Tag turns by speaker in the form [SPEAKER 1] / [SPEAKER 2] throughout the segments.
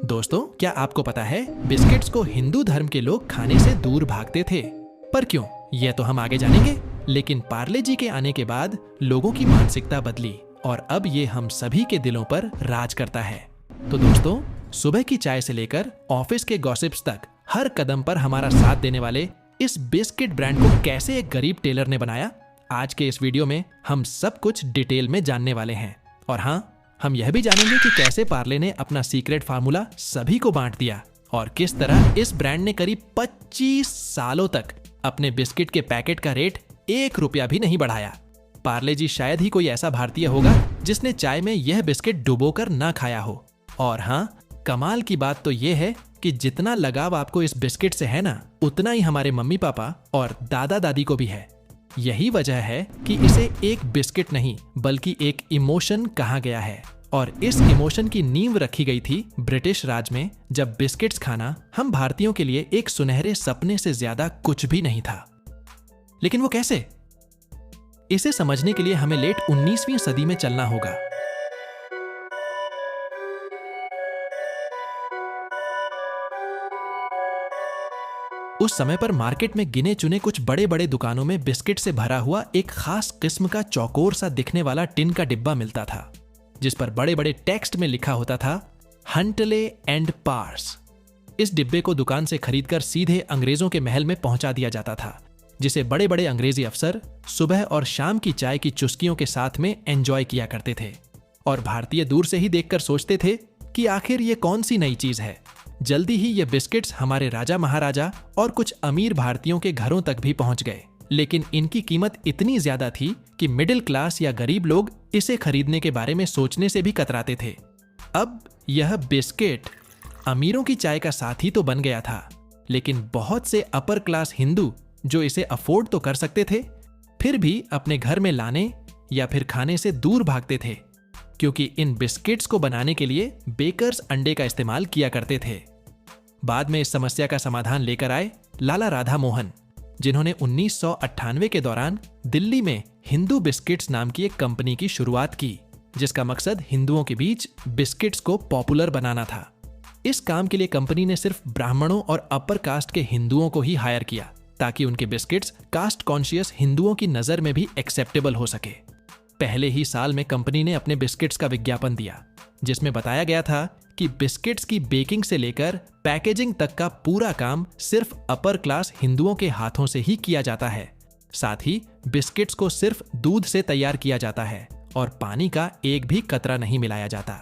[SPEAKER 1] दोस्तों, क्या आपको पता है बिस्किट्स को हिंदू धर्म के लोग खाने से दूर भागते थे? पर क्यों, यह तो हम आगे जानेंगे। लेकिन पार्ले जी के आने के बाद लोगों की मानसिकता बदली और अब ये हम सभी के दिलों पर राज करता है। तो दोस्तों, सुबह की चाय से लेकर ऑफिस के गॉसिप्स तक हर कदम पर हमारा साथ देने वाले इस बिस्किट ब्रांड को कैसे एक गरीब टेलर ने बनाया, आज के इस वीडियो में हम सब कुछ डिटेल में जानने वाले हैं। और हाँ, हम यह भी जानेंगे कि कैसे पार्ले ने अपना सीक्रेट फार्मूला सभी को बांट दिया और किस तरह इस ब्रांड ने करीब 25 सालों तक अपने बिस्किट के पैकेट का रेट 1 रुपया भी नहीं बढ़ाया। पार्ले जी शायद ही कोई ऐसा भारतीय होगा जिसने चाय में यह बिस्किट डुबोकर ना खाया हो। और हाँ, कमाल की बात तो यह है कि जितना लगाव आपको इस बिस्किट से है ना, उतना ही हमारे मम्मी पापा और दादा दादी को भी है। यही वजह है कि इसे एक बिस्किट नहीं बल्कि एक इमोशन कहा गया है। और इस इमोशन की नींव रखी गई थी ब्रिटिश राज में, जब बिस्किट्स खाना हम भारतीयों के लिए एक सुनहरे सपने से ज्यादा कुछ भी नहीं था। लेकिन वो कैसे? इसे समझने के लिए हमें लेट 19वीं सदी में चलना होगा। उस समय पर मार्केट में गिने चुने कुछ बड़े बड़े दुकानों में बिस्किट से भरा हुआ एक खास किस्म का चौकोर सा दिखने वाला टिन का डिब्बा मिलता था, जिस पर बड़े बड़े टेक्स्ट में लिखा होता था हंटले एंड पार्स। इस डिब्बे को दुकान से खरीदकर सीधे अंग्रेजों के महल में पहुंचा दिया जाता था, जिसे बड़े बड़े अंग्रेजी अफसर सुबह और शाम की चाय की चुस्कियों के साथ में एंजॉय किया करते थे। और भारतीय दूर से ही देखकर सोचते थे कि आखिर ये कौन सी नई चीज है। जल्दी ही ये बिस्किट्स हमारे राजा महाराजा और कुछ अमीर भारतीयों के घरों तक भी पहुंच गए। लेकिन इनकी कीमत इतनी ज्यादा थी कि मिडिल क्लास या गरीब लोग इसे खरीदने के बारे में सोचने से भी कतराते थे। अब यह बिस्किट अमीरों की चाय का साथी तो बन गया था, लेकिन बहुत से अपर क्लास हिंदू जो इसे अफोर्ड तो कर सकते थे, फिर भी अपने घर में लाने या फिर खाने से दूर भागते थे, क्योंकि इन बिस्किट्स को बनाने के लिए बेकर्स अंडे का इस्तेमाल किया करते थे। बाद में इस समस्या का समाधान लेकर आए लाला राधा मोहन, जिन्होंने 1998 के दौरान दिल्ली में हिंदू बिस्किट्स नाम की एक कंपनी की शुरुआत की, जिसका मकसद हिंदुओं के बीच बिस्किट्स को पॉपुलर बनाना था। इस काम के लिए कंपनी ने सिर्फ ब्राह्मणों और अपर कास्ट के हिंदुओं को ही हायर किया, ताकि उनके बिस्किट्स कास्ट कॉन्शियस हिंदुओं की नजर में भी एक्सेप्टेबल हो सके। पहले ही साल में कंपनी ने अपने बिस्किट्स का विज्ञापन दिया, जिसमें बताया गया था कि बिस्किट्स की बेकिंग से लेकर पैकेजिंग तक का पूरा काम सिर्फ अपर क्लास हिंदुओं के हाथों से ही किया जाता है। साथ ही बिस्किट्स को सिर्फ दूध से तैयार किया जाता है और पानी का एक भी कतरा नहीं मिलाया जाता।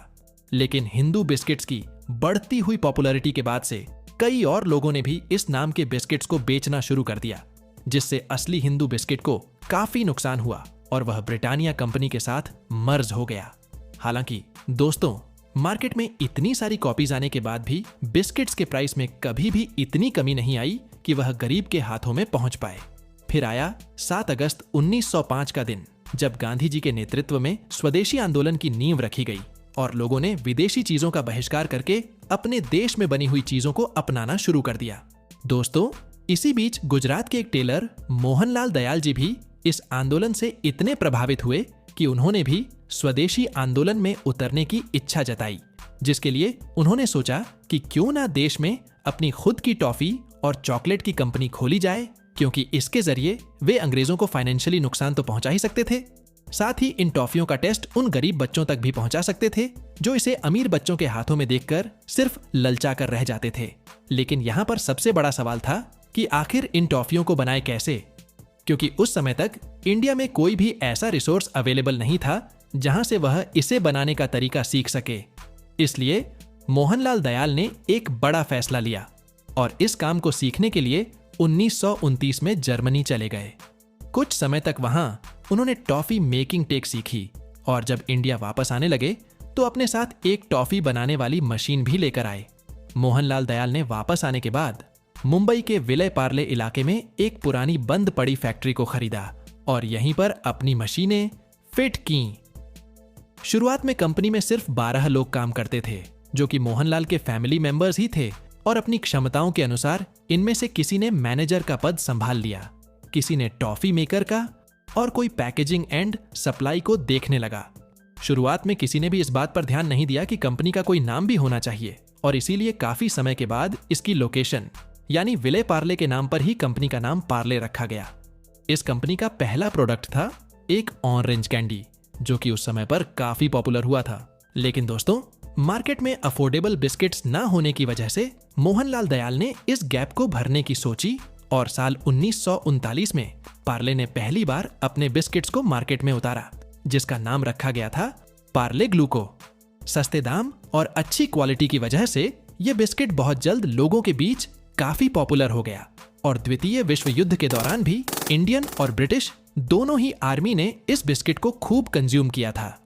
[SPEAKER 1] लेकिन हिंदू बिस्किट्स की बढ़ती हुई पॉपुलैरिटी के बाद से कई और लोगों ने भी इस नाम के बिस्किट्स को बेचना शुरू कर दिया, जिससे असली हिंदू बिस्किट को काफी नुकसान हुआ और वह ब्रिटानिया कंपनी के साथ मर्ज हो गया। हालांकि दोस्तों, मार्केट में इतनी सारी कॉपीज आने के बाद भी बिस्किट्स के प्राइस में कभी भी इतनी कमी नहीं आई कि वह गरीब के हाथों में पहुंच पाए। फिर आया 7 अगस्त 1905 का दिन, जब गांधी जी के नेतृत्व में स्वदेशी आंदोलन की नींव रखी गई और लोगों ने विदेशी चीजों का बहिष्कार करके अपने देश में बनी हुई चीजों को अपनाना शुरू कर दिया। दोस्तों, इसी बीच गुजरात के एक टेलर मोहनलाल दयाल जी भी इस आंदोलन से इतने प्रभावित हुए कि उन्होंने भी स्वदेशी आंदोलन में उतरने की इच्छा जताई, जिसके लिए उन्होंने सोचा कि क्यों ना देश में अपनी खुद की टॉफी और चॉकलेट की कंपनी खोली जाए, क्योंकि इसके जरिए वे अंग्रेजों को फाइनेंशियली नुकसान तो पहुंचा ही सकते थे, साथ ही इन टॉफियों का टेस्ट उन गरीब बच्चों तक भी पहुंचा सकते थे जो इसे अमीर बच्चों के हाथों में देखकर सिर्फ ललचा कर रह जाते थे। लेकिन यहाँ पर सबसे बड़ा सवाल था कि आखिर इन टॉफियों को बनाए कैसे, क्योंकि उस समय तक इंडिया में कोई भी ऐसा रिसोर्स अवेलेबल नहीं था जहां से वह इसे बनाने का तरीका सीख सके। इसलिए मोहनलाल दयाल ने एक बड़ा फैसला लिया और इस काम को सीखने के लिए 1929 में जर्मनी चले गए। कुछ समय तक वहां उन्होंने टॉफी मेकिंग टेक सीखी और जब इंडिया वापस आने लगे तो अपने साथ एक टॉफी बनाने वाली मशीन भी लेकर आए। मोहनलाल दयाल ने वापस आने के बाद मुंबई के विलय पार्ले इलाके में एक पुरानी बंद पड़ी फैक्ट्री को खरीदा और यहीं पर अपनी मशीनें फिट की। शुरुआत में कंपनी में सिर्फ 12 लोग काम करते थे, जो कि मोहनलाल के फैमिली मेंबर्स ही थे, और अपनी क्षमताओं के अनुसार इनमें से किसी ने मैनेजर का पद संभाल लिया, किसी ने टॉफी मेकर का, और कोई पैकेजिंग एंड सप्लाई को देखने लगा। शुरुआत में किसी ने भी इस बात पर ध्यान नहीं दिया कि कंपनी का कोई नाम भी होना चाहिए और इसीलिए काफी समय के बाद इसकी लोकेशन यानी विले पार्ले के नाम पर ही कंपनी का नाम पार्ले रखा गया। इस कंपनी का पहला प्रोडक्ट था एक ऑरेंज कैंडी, जो कि उस समय पर काफी पॉपुलर हुआ था। लेकिन दोस्तों, मार्केट में अफोर्डेबल बिस्किट्स ना होने की वजह से मोहनलाल दयाल ने इस गैप को भरने की सोची और साल 1939 में पार्ले ने पहली बार अपने बिस्किट्स को मार्केट में उतारा, जिसका नाम रखा गया था पार्ले ग्लूको। सस्ते दाम और अच्छी क्वालिटी की वजह से यह बिस्किट बहुत जल्द लोगों के बीच काफी पॉपुलर हो गया और द्वितीय विश्व युद्ध के दौरान भी इंडियन और ब्रिटिश दोनों ही आर्मी ने इस बिस्किट को खूब कंज्यूम किया था।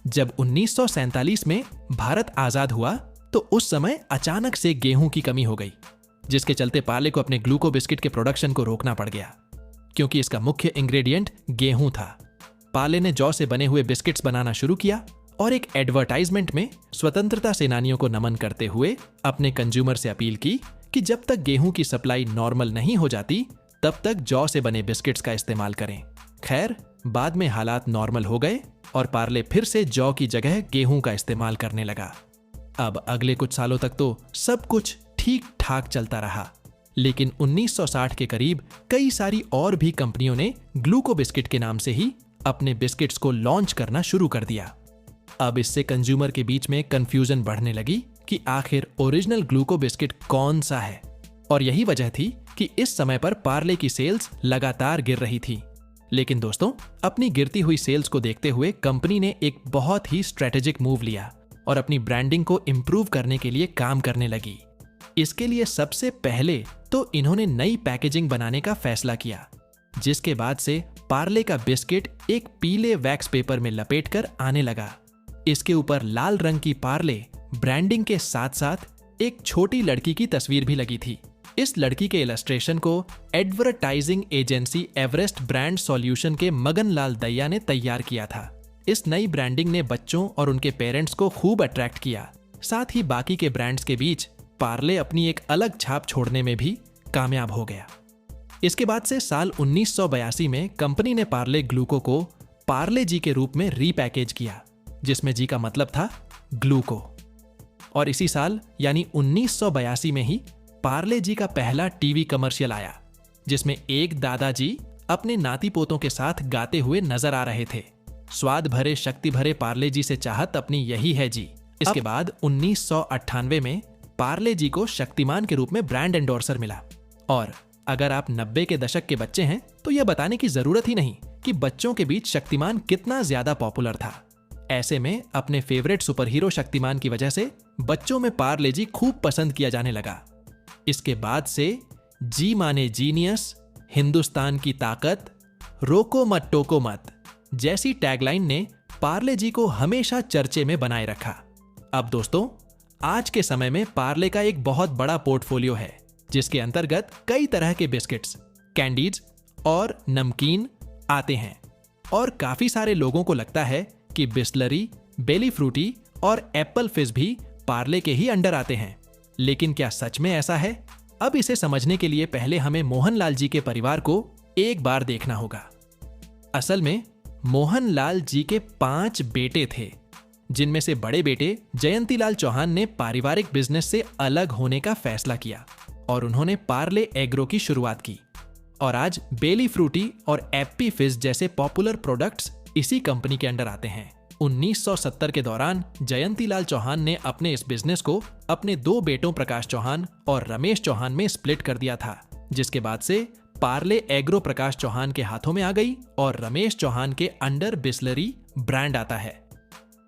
[SPEAKER 1] जब 1947 में भारत आजाद हुआ तो उस समय अचानक से गेहूं की कमी हो गई, जिसके चलते पार्ले को अपने ग्लूको बिस्किट के प्रोडक्शन को रोकना पड़ गया, क्योंकि इसका मुख्य इंग्रेडिएंट गेहूं था। पार्ले ने जौ से बने हुए बिस्किट्स बनाना शुरू किया और एक एडवर्टाइजमेंट में स्वतंत्रता सेनानियों को नमन करते हुए अपने कंज्यूमर से अपील की कि जब तक गेहूं की सप्लाई नॉर्मल नहीं हो जाती तब तक जौ से बने बिस्किट्स का इस्तेमाल करें। खैर, बाद में हालात नॉर्मल हो गए और पार्ले फिर से जौ की जगह गेहूं का इस्तेमाल करने लगा। अब अगले कुछ सालों तक तो सब कुछ ठीक ठाक चलता रहा, लेकिन 1960 के करीब कई सारी और भी कंपनियों ने ग्लूको बिस्किट के नाम से ही अपने बिस्किट्स को लॉन्च करना शुरू कर दिया। अब इससे कंज्यूमर के बीच में कंफ्यूजन बढ़ने लगी कि आखिर ओरिजिनल ग्लूको बिस्किट कौन सा है, और यही वजह थी कि इस समय पर पार्ले की सेल्स लगातार गिर रही थी। लेकिन दोस्तों, अपनी गिरती हुई सेल्स को देखते हुए कंपनी ने एक बहुत ही स्ट्रेटेजिक मूव लिया और अपनी ब्रांडिंग को इंप्रूव करने के लिए काम करने लगी। इसके लिए सबसे पहले तो इन्होंने नई पैकेजिंग बनाने का फैसला किया, जिसके बाद से पार्ले का बिस्किट एक पीले वैक्स पेपर में लपेटकर आने लगा। इसके ऊपर लाल रंग की पार्ले ब्रांडिंग के साथ साथ एक छोटी लड़की की तस्वीर भी लगी थी। इस लड़की के इलस्ट्रेशन को advertising agency Everest brand solution के मगन लाल दहिया ने तैयार किया था। इस नई ब्रांडिंग ने बच्चों और उनके पेरेंट्स को खूब अट्रैक्ट किया। साथ ही बाकी के ब्रांड्स के बीच पार्ले अपनी एक अलग छाप छोड़ने में भी कामयाब हो गया। इसके बाद से साल 1982 में कंपनी ने पार्ले ग्लूको को पार्ले जी के रूप में रीपैकेज किया, जिसमें जी का मतलब था ग्लूको। और इसी साल यानी 1982 में ही पार्ले जी का पहला टीवी कमर्शियल आया, जिसमें एक दादाजी अपने नाती पोतों के साथ गाते हुए नजर आ रहे थे, स्वाद भरे शक्ति भरे पार्ले जी से चाहत अपनी यही है जी। इसके बाद 1998 में पार्ले जी को शक्तिमान के रूप में ब्रांड एंडोर्सर मिला। और अगर आप 90 के दशक के बच्चे हैं तो यह बताने की जरूरत ही नहीं कि बच्चों के बीच शक्तिमान कितना ज्यादा पॉपुलर था। ऐसे में अपने फेवरेट सुपर हीरो शक्तिमान की वजह से बच्चों में पार्ले जी खूब पसंद किया जाने लगा। इसके बाद से जी माने जीनियस, हिंदुस्तान की ताकत, रोको मत टोको मत जैसी टैगलाइन ने पार्ले जी को हमेशा चर्चे में बनाए रखा। अब दोस्तों, आज के समय में पार्ले का एक बहुत बड़ा पोर्टफोलियो है, जिसके अंतर्गत कई तरह के बिस्किट्स, कैंडीज और नमकीन आते हैं। और काफी सारे लोगों को लगता है कि बिस्लरी, बेली फ्रूटी और एप्पल फिज भी पार्ले के ही अंडर आते हैं। लेकिन क्या सच में ऐसा है? अब इसे समझने के लिए पहले हमें मोहनलाल जी के परिवार को एक बार देखना होगा। असल में मोहनलाल जी के 5 बेटे थे, जिनमें से बड़े बेटे जयंतीलाल चौहान ने पारिवारिक बिजनेस से अलग होने का फैसला किया और उन्होंने पार्ले एग्रो की शुरुआत की। और आज बेली फ्रूटी और एप्पी फिज जैसे पॉपुलर प्रोडक्ट्स इसी कंपनी के अंडर आते हैं। 1970 के दौरान जयंतीलाल चौहान ने अपने इस बिजनेस को अपने 2 बेटों प्रकाश चौहान और रमेश चौहान में स्प्लिट कर दिया था, जिसके बाद से पार्ले एग्रो प्रकाश चौहान के हाथों में आ गई और रमेश चौहान के अंडर बिस्लरी ब्रांड आता है।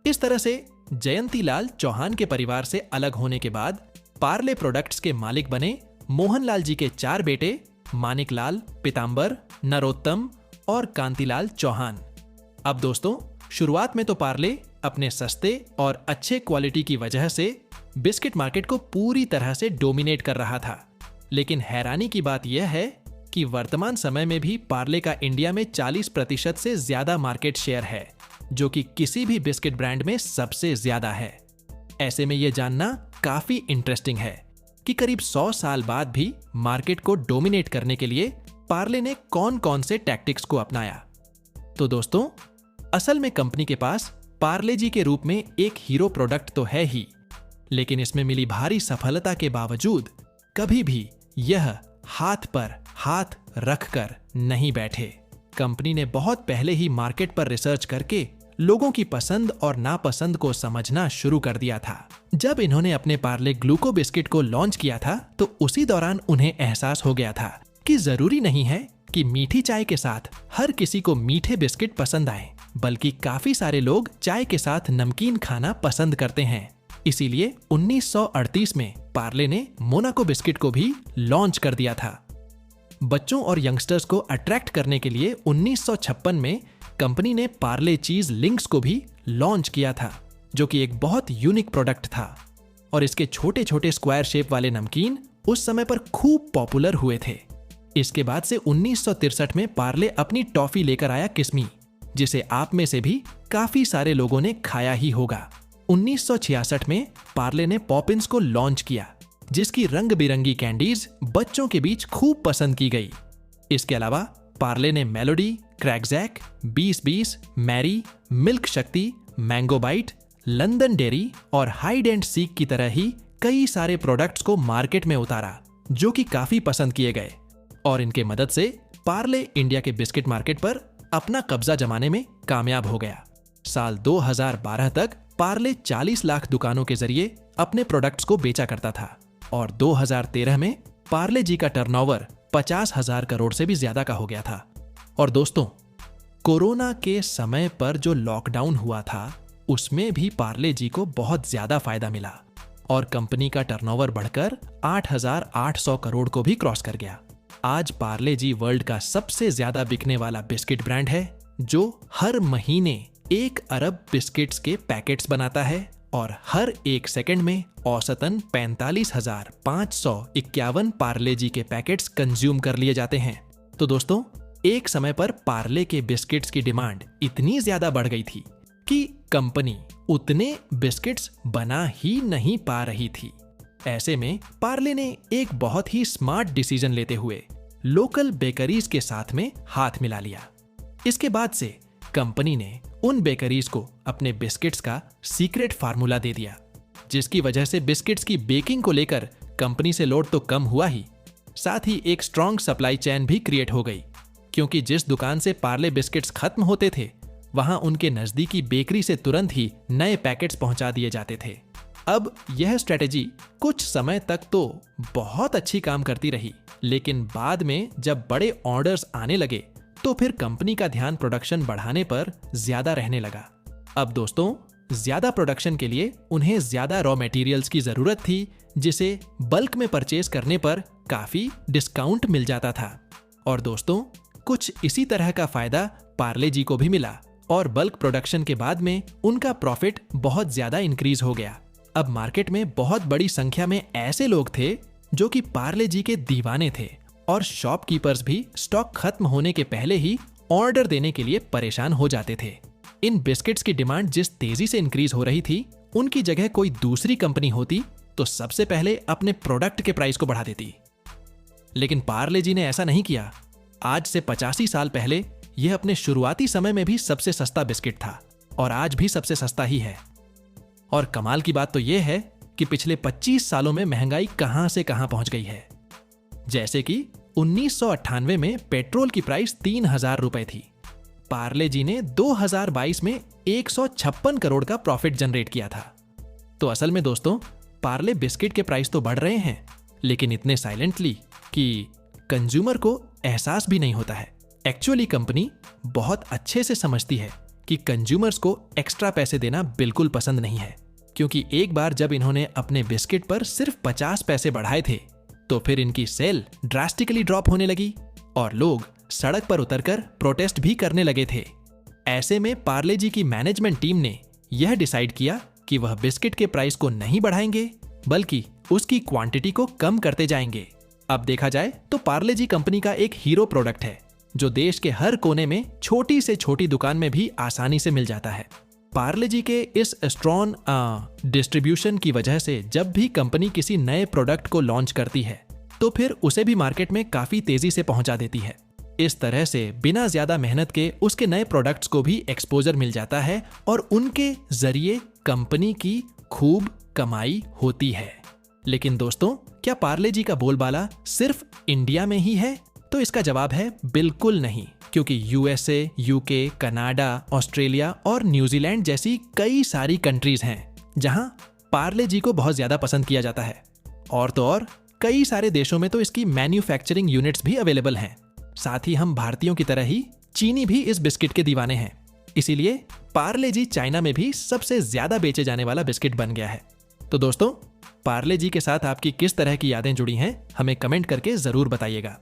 [SPEAKER 1] इस तरह से जयंतीलाल चौहान के परिवार से अलग होने के बाद पार्ले प्रोडक्ट्स के मालिक बने मोहनलाल जी के 4 बेटे मानिकलाल, पीतांबर, नरोत्तम और कांतिलाल चौहान। अब दोस्तों, शुरुआत में तो पार्ले अपने सस्ते और अच्छे क्वालिटी की वजह से बिस्किट मार्केट को पूरी तरह से डोमिनेट कर रहा था। लेकिन हैरानी की बात यह है कि वर्तमान समय में भी पार्ले का इंडिया में 40% से ज्यादा मार्केट शेयर है, जो कि किसी भी बिस्किट ब्रांड में सबसे ज्यादा है। ऐसे में यह जानना काफी इंटरेस्टिंग है कि करीब 100 साल बाद भी मार्केट को डोमिनेट करने के लिए पार्ले ने कौन कौन से टैक्टिक्स को अपनाया। तो दोस्तों, असल में कंपनी के पास पार्ले जी के रूप में एक हीरो प्रोडक्ट तो है ही, लेकिन इसमें मिली भारी सफलता के बावजूद कभी भी यह हाथ पर हाथ रखकर नहीं बैठे। कंपनी ने बहुत पहले ही मार्केट पर रिसर्च करके लोगों की पसंद और नापसंद को समझना शुरू कर दिया था। जब इन्होंने अपने पार्ले ग्लूको बिस्किट को लॉन्च किया था तो उसी दौरान उन्हें एहसास हो गया था कि जरूरी नहीं है कि मीठी चाय के साथ हर किसी को मीठे बिस्किट पसंद आए, बल्कि काफी सारे लोग चाय के साथ नमकीन खाना पसंद करते हैं। इसीलिए 1938 में पार्ले ने मोनाको बिस्किट को भी लॉन्च कर दिया था। बच्चों और यंगस्टर्स को अट्रैक्ट करने के लिए 1956 में कंपनी ने पार्ले चीज लिंक्स को भी लॉन्च किया था, जो कि एक बहुत यूनिक प्रोडक्ट था। और इसके छोटे छोटे स्क्वायर शेप वाले नमकीन उस समय पर खूब पॉपुलर हुए थे। इसके बाद से 1963 में पार्ले अपनी टॉफी लेकर आया किस्मी, जिसे आप में से भी काफी सारे लोगों ने खाया ही होगा। 1966 में पार्ले ने पॉपिंस को लॉन्च किया, जिसकी रंग बिरंगी कैंडीज बच्चों के बीच खूब पसंद की गई। इसके अलावा पार्ले ने मेलोडी, क्रैकजैक, 20-20, मैरी, मिल्क शक्ति, मैंगो बाइट, लंदन डेयरी और हाइड एंड सीक की तरह ही कई सारे प्रोडक्ट्स को मार्केट में उतारा, जो कि काफी पसंद किए गए। और इनके मदद से पार्ले इंडिया के बिस्किट मार्केट पर अपना कब्जा जमाने में कामयाब हो गया। साल 2012 तक पार्ले 40 लाख दुकानों के जरिए अपने प्रोडक्ट्स को बेचा करता था और 2013 में पार्ले जी का टर्नओवर 50,000 करोड़ से भी ज्यादा का हो गया था। और दोस्तों, कोरोना के समय पर जो लॉकडाउन हुआ था उसमें भी पार्ले जी को बहुत ज्यादा फायदा मिला और कंपनी का टर्नओवर बढ़कर 8,800 करोड़ को भी क्रॉस कर गया। आज पार्ले जी वर्ल्ड का सबसे ज्यादा बिकने वाला बिस्किट ब्रांड है, जो हर महीने 1 अरब बिस्किट्स के पैकेट्स बनाता है और हर 1 सेकंड में औसतन 45,551 पार्ले जी के पैकेट्स कंज्यूम कर लिए जाते हैं। तो दोस्तों, एक समय पर पार्ले के बिस्किट्स की डिमांड इतनी ज्यादा बढ़ गई थी कि कंपनी उतने बिस्किट्स बना ही नहीं पा रही थी। ऐसे में पार्ले ने एक बहुत ही स्मार्ट डिसीजन लेते हुए लोकल बेकरीज के साथ में हाथ मिला लिया। इसके बाद से कंपनी ने उन बेकरीज को अपने बिस्किट्स का सीक्रेट फार्मूला दे दिया, जिसकी वजह से बिस्किट्स की बेकिंग को लेकर कंपनी से लोड तो कम हुआ ही, साथ ही एक स्ट्रॉन्ग सप्लाई चेन भी क्रिएट हो गई, क्योंकि जिस दुकान से पार्ले बिस्किट्स खत्म होते थे वहां उनके नजदीकी बेकरी से तुरंत ही नए पैकेट्स पहुंचा दिए जाते थे। अब यह स्ट्रेटेजी कुछ समय तक तो बहुत अच्छी काम करती रही, लेकिन बाद में जब बड़े ऑर्डर्स आने लगे तो फिर कंपनी का ध्यान प्रोडक्शन बढ़ाने पर ज्यादा रहने लगा। अब दोस्तों, ज्यादा प्रोडक्शन के लिए उन्हें ज्यादा रॉ मटेरियल्स की जरूरत थी, जिसे बल्क में परचेज करने पर काफी डिस्काउंट मिल जाता था। और दोस्तों, कुछ इसी तरह का फायदा पार्ले जी को भी मिला और बल्क प्रोडक्शन के बाद में उनका प्रॉफिट बहुत ज्यादा इंक्रीज हो गया। अब मार्केट में बहुत बड़ी संख्या में ऐसे लोग थे जो कि पार्ले जी के दीवाने थे और शॉपकीपर्स भी स्टॉक खत्म होने के पहले ही ऑर्डर देने के लिए परेशान हो जाते थे। इन बिस्किट्स की डिमांड जिस तेजी से इंक्रीज हो रही थी, उनकी जगह कोई दूसरी कंपनी होती तो सबसे पहले अपने प्रोडक्ट के प्राइस को बढ़ा देती। लेकिन पार्ले जी ने ऐसा नहीं किया। आज से 85 साल पहले यह अपने शुरुआती समय में भी सबसे सस्ता बिस्किट था और आज भी सबसे सस्ता ही है। और कमाल की बात तो यह है कि पिछले 25 सालों में महंगाई कहां से कहां पहुंच गई है। जैसे कि 1998 में पेट्रोल की प्राइस 3,000 रुपए थी। पार्ले जी ने 2022 में 156 करोड़ का प्रॉफिट जनरेट किया था। तो असल में दोस्तों, पार्ले बिस्किट के प्राइस तो बढ़ रहे हैं, लेकिन इतने साइलेंटली कि कंज्यूमर को एहसास भी नहीं होता है। एक्चुअली कंपनी बहुत अच्छे से समझती है कि कंज्यूमर्स को एक्स्ट्रा पैसे देना बिल्कुल पसंद नहीं है, क्योंकि एक बार जब इन्होंने अपने बिस्किट पर सिर्फ 50 पैसे बढ़ाए थे तो फिर इनकी सेल ड्रास्टिकली ड्रॉप होने लगी और लोग सड़क पर उतरकर प्रोटेस्ट भी करने लगे थे। ऐसे में पार्ले जी की मैनेजमेंट टीम ने यह डिसाइड किया कि वह बिस्किट के प्राइस को नहीं बढ़ाएंगे, बल्कि उसकी क्वांटिटी को कम करते जाएंगे। अब देखा जाए तो पार्ले जी कंपनी का एक हीरो प्रोडक्ट है, जो देश के हर कोने में छोटी से छोटी दुकान में भी आसानी से मिल जाता है। पार्ले जी के इस स्ट्रॉन्ग डिस्ट्रीब्यूशन की वजह से जब भी कंपनी किसी नए प्रोडक्ट को लॉन्च करती है तो फिर उसे भी मार्केट में काफी तेजी से पहुंचा देती है। इस तरह से बिना ज्यादा मेहनत के उसके नए प्रोडक्ट्स को भी एक्सपोजर मिल जाता है और उनके जरिए कंपनी की खूब कमाई होती है। लेकिन दोस्तों, क्या पार्ले जी का बोलबाला सिर्फ इंडिया में ही है? तो इसका जवाब है बिल्कुल नहीं, क्योंकि यूएसए, यूके, कनाडा, ऑस्ट्रेलिया और न्यूजीलैंड जैसी कई सारी कंट्रीज हैं जहां पार्ले जी को बहुत ज्यादा पसंद किया जाता है। और तो और कई सारे देशों में तो इसकी मैन्युफैक्चरिंग यूनिट्स भी अवेलेबल हैं। साथ ही हम भारतीयों की तरह ही चीनी भी इस बिस्किट के दीवाने हैं। इसीलिए पार्ले जी चाइना में भी सबसे ज्यादा बेचे जाने वाला बिस्किट बन गया है। तो दोस्तों, पार्ले जी के साथ आपकी किस तरह की यादें जुड़ी हैं, हमें कमेंट करके जरूर बताइएगा।